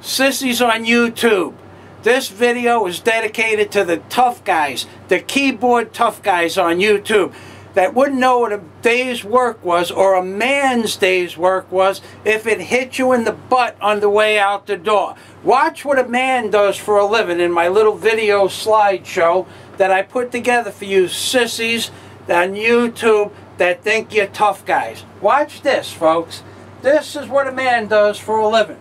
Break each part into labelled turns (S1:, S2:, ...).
S1: Sissies on YouTube. This video is dedicated to the tough guys, the keyboard tough guys on YouTube that wouldn't know what a day's work was or a man's day's work was if it hit you in the butt on the way out the door. Watch what a man does for a living in my little video slideshow that I put together for you sissies on YouTube that think you're tough guys. Watch this, folks. This is what a man does for a living.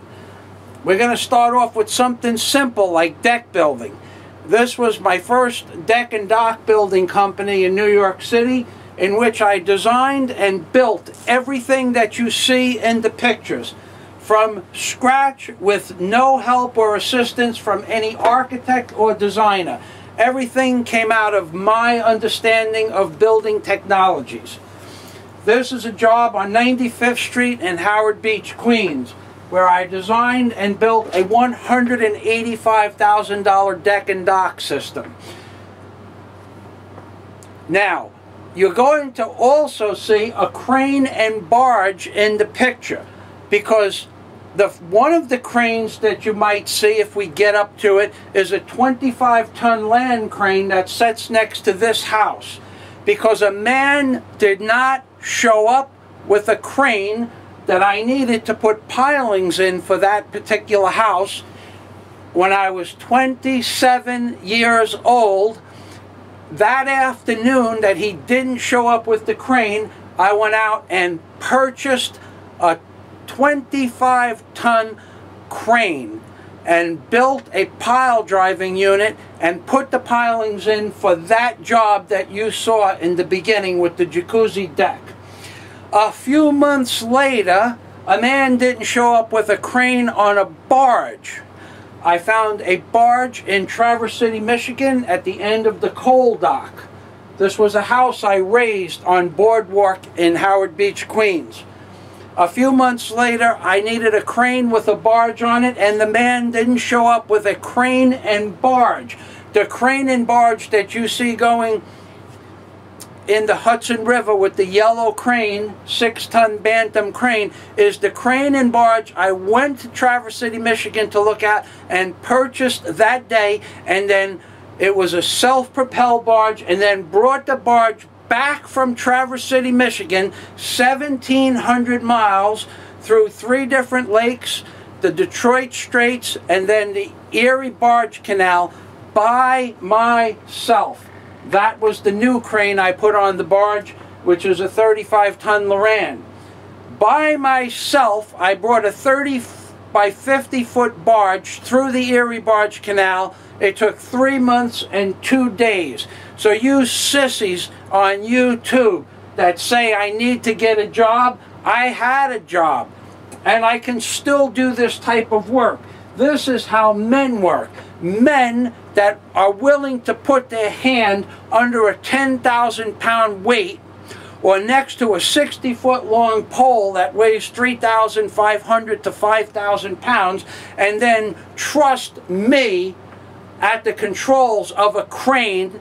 S1: We're going to start off with something simple like deck building. This was my first deck and dock building company in New York City, in which I designed and built everything that you see in the pictures from scratch with no help or assistance from any architect or designer. Everything came out of my understanding of building technologies. This is a job on 95th Street in Howard Beach, Queens, where I designed and built a $185,000 deck and dock system. Now, you're going to also see a crane and barge in the picture, because one of the cranes that you might see if we get up to it is a 25-ton land crane that sits next to this house, because a man did not show up with a crane that I needed to put pilings in for that particular house. When I was 27 years old, that afternoon that he didn't show up with the crane, I went out and purchased a 25-ton crane and built a pile driving unit and put the pilings in for that job that you saw in the beginning with the jacuzzi deck. A few months later, a man didn't show up with a crane on a barge. I found a barge in Traverse City, Michigan at the end of the coal dock. This was a house I raised on Boardwalk in Howard Beach, Queens. A few months later, I needed a crane with a barge on it, and the man didn't show up with a crane and barge. The crane and barge that you see going in the Hudson River with the yellow crane, 6-ton Bantam crane, is the crane and barge I went to Traverse City, Michigan to look at and purchased that day, and then it was a self-propelled barge, and then brought the barge back from Traverse City, Michigan, 1,700 miles through 3 different lakes, the Detroit Straits, and then the Erie Barge Canal by myself. That was the new crane I put on the barge, which is a 35-ton Loran. By myself, I brought a 30 by 50-foot barge through the Erie Barge Canal. It took 3 months and 2 days. So you sissies on YouTube that say I need to get a job, I had a job. And I can still do this type of work. This is how men work. Men that are willing to put their hand under a 10,000-pound weight or next to a 60-foot long pole that weighs 3,500 to 5,000 pounds and then trust me at the controls of a crane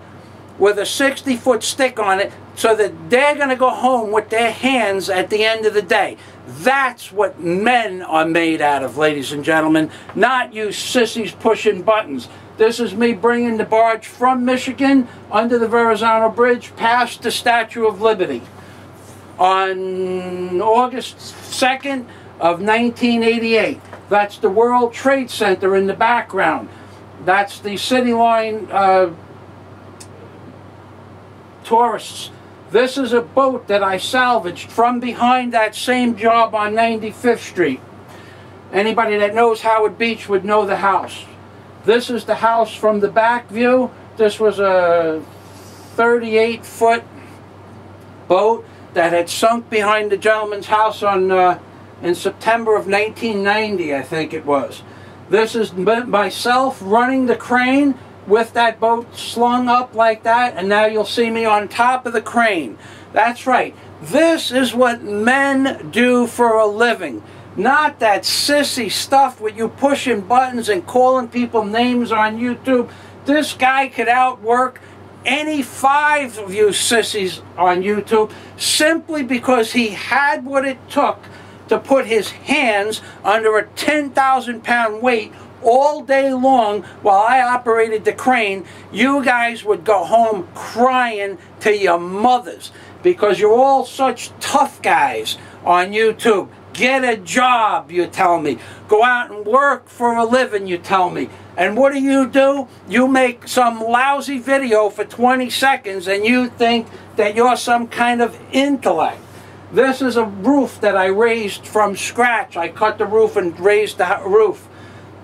S1: with a 60-foot stick on it so that they're going to go home with their hands at the end of the day. That's what men are made out of, ladies and gentlemen, not you sissies pushing buttons. This is me bringing the barge from Michigan under the Verrazano Bridge past the Statue of Liberty on August 2nd of 1988. That's the World Trade Center in the background. That's the City Line tourists. This is a boat that I salvaged from behind that same job on 95th Street. Anybody that knows Howard Beach would know the house. This is the house from the back view. This was a 38-foot boat that had sunk behind the gentleman's house on in September of 1990, I think it was. This is myself running the crane with that boat slung up like that, and now you'll see me on top of the crane. That's right. This is what men do for a living. Not that sissy stuff with you pushing buttons and calling people names on YouTube. This guy could outwork any 5 of you sissies on YouTube simply because he had what it took to put his hands under a 10,000-pound weight all day long while I operated the crane, you guys would go home crying to your mothers because you're all such tough guys on YouTube. Get a job, you tell me. Go out and work for a living, you tell me. And what do? You make some lousy video for 20 seconds and you think that you're some kind of intellect. This is a roof that I raised from scratch. I cut the roof and raised the roof.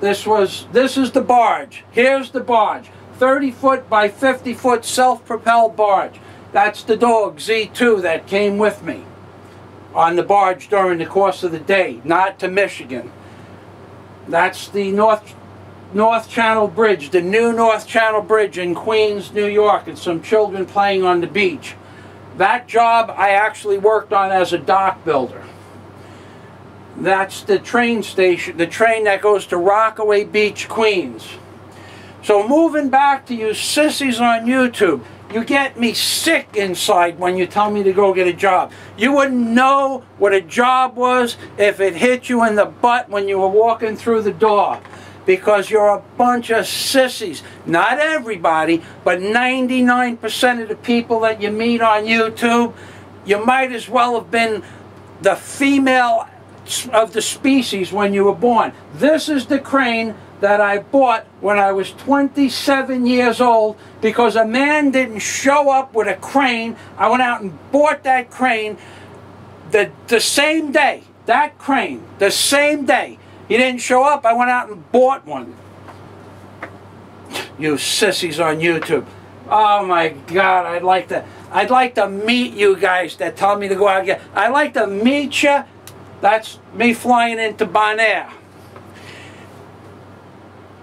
S1: This is the barge. Here's the barge. 30-foot by 50-foot self-propelled barge. That's the dog, Z2, that came with me on the barge during the course of the day, not to Michigan. That's the North Channel Bridge, the new North Channel Bridge in Queens, New York, and some children playing on the beach. That job I actually worked on as a dock builder. That's the train station, the train that goes to Rockaway Beach, Queens. So moving back to you sissies on YouTube, you get me sick inside when you tell me to go get a job. You wouldn't know what a job was if it hit you in the butt when you were walking through the door. Because you're a bunch of sissies. Not everybody, but 99% of the people that you meet on YouTube, you might as well have been the female of the species when you were born. This is the crane that I bought when I was 27 years old because a man didn't show up with a crane. I went out and bought that crane the same day. That crane, the same day. He didn't show up. I went out and bought one. You sissies on YouTube. Oh my God, I'd like to meet you guys that tell me to go out and get. I'd like to meet you. That's me flying into Bonaire.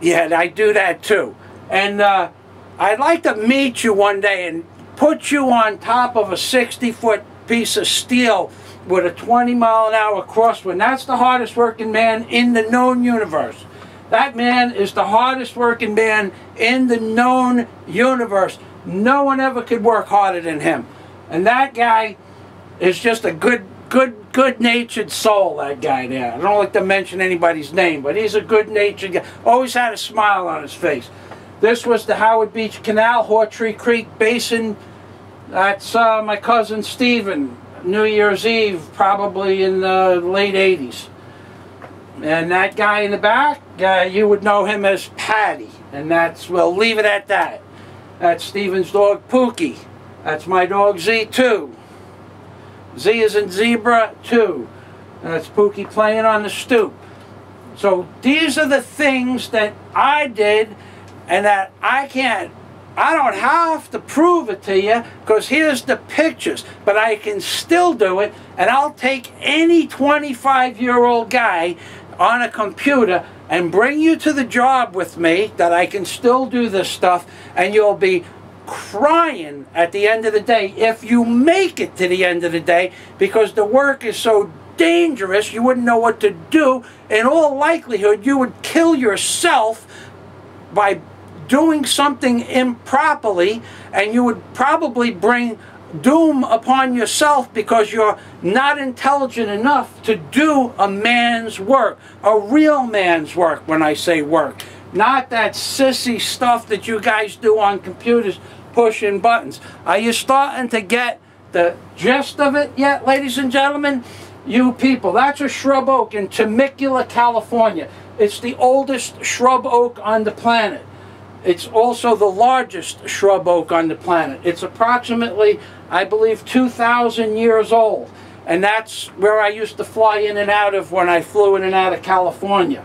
S1: Yeah, I do that too. And I'd like to meet you one day and put you on top of a 60-foot piece of steel with a 20-mile-an-hour crosswind. That's the hardest working man in the known universe. That man is the hardest working man in the known universe. No one ever could work harder than him. And that guy is just a good-natured soul, that guy there. I don't like to mention anybody's name, but he's a good-natured guy. Always had a smile on his face. This was the Howard Beach Canal, Hawtree Creek Basin. That's my cousin Stephen. New Year's Eve, probably in the late 80s. And that guy in the back, you would know him as Patty. And we'll leave it at that. That's Stephen's dog, Pookie. That's my dog, Z2. Z is in zebra, 2. And that's Pookie playing on the stoop. So these are the things that I did and that I don't have to prove it to you because here's the pictures, but I can still do it, and I'll take any 25-year-old guy on a computer and bring you to the job with me that I can still do this stuff, and you'll be crying at the end of the day if you make it to the end of the day because the work is so dangerous you wouldn't know what to do. In all likelihood, you would kill yourself by doing something improperly, and you would probably bring doom upon yourself because you're not intelligent enough to do a man's work, a real man's work. When I say work, not that sissy stuff that you guys do on computers pushing buttons. Are you starting to get the gist of it yet, ladies and gentlemen? You people, that's a shrub oak in Temecula, California. It's the oldest shrub oak on the planet. It's also the largest shrub oak on the planet. It's approximately, I believe, 2,000 years old. And that's where I used to fly in and out of when I flew in and out of California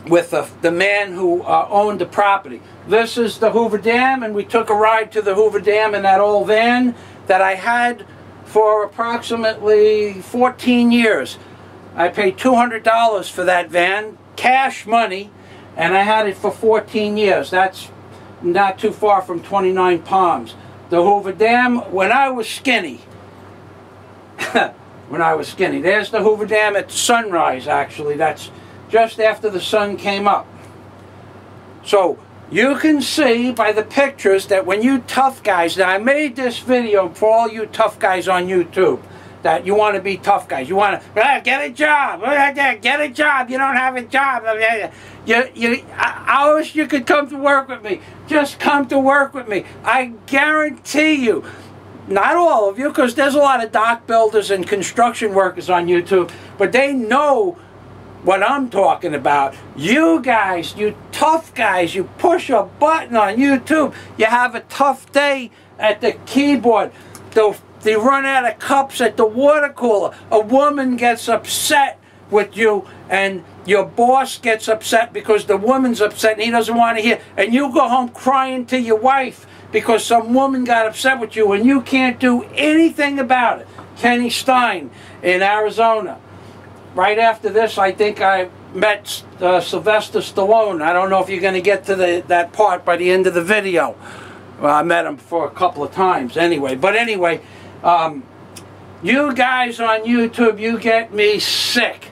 S1: with the man who owned the property. This is the Hoover Dam, and we took a ride to the Hoover Dam in that old van that I had for approximately 14 years. I paid $200 for that van, cash money, and I had it for 14 years. That's not too far from 29 Palms. The Hoover Dam, when I was skinny. When I was skinny. There's the Hoover Dam at sunrise, actually. That's just after the sun came up. So, you can see by the pictures that when you tough guys, now I made this video for all you tough guys on YouTube. that you want to be tough guys. You want to get a job. Get a job. You don't have a job. I wish you could come to work with me. Just come to work with me. I guarantee you, not all of you, because there's a lot of dock builders and construction workers on YouTube, but they know what I'm talking about. You guys, you tough guys, you push a button on YouTube, you have a tough day at the keyboard, they run out of cups at the water cooler, a woman gets upset with you, and your boss gets upset because the woman's upset and he doesn't want to hear, and you go home crying to your wife because some woman got upset with you and you can't do anything about it. Kenny Stein in Arizona. Right after this, I think I met Sylvester Stallone. I don't know if you're going to get to that part by the end of the video. Well, I met him for a couple of times anyway. But anyway, you guys on YouTube, you get me sick.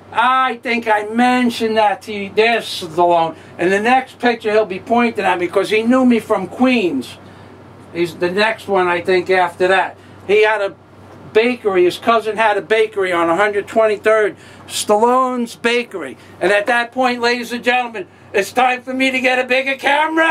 S1: I think I mentioned that to you. There's Stallone. And the next picture he'll be pointing at me because he knew me from Queens. He's the next one, I think, after that. He had a bakery. His cousin had a bakery on 123rd, Stallone's Bakery. And at that point, ladies and gentlemen, it's time for me to get a bigger camera!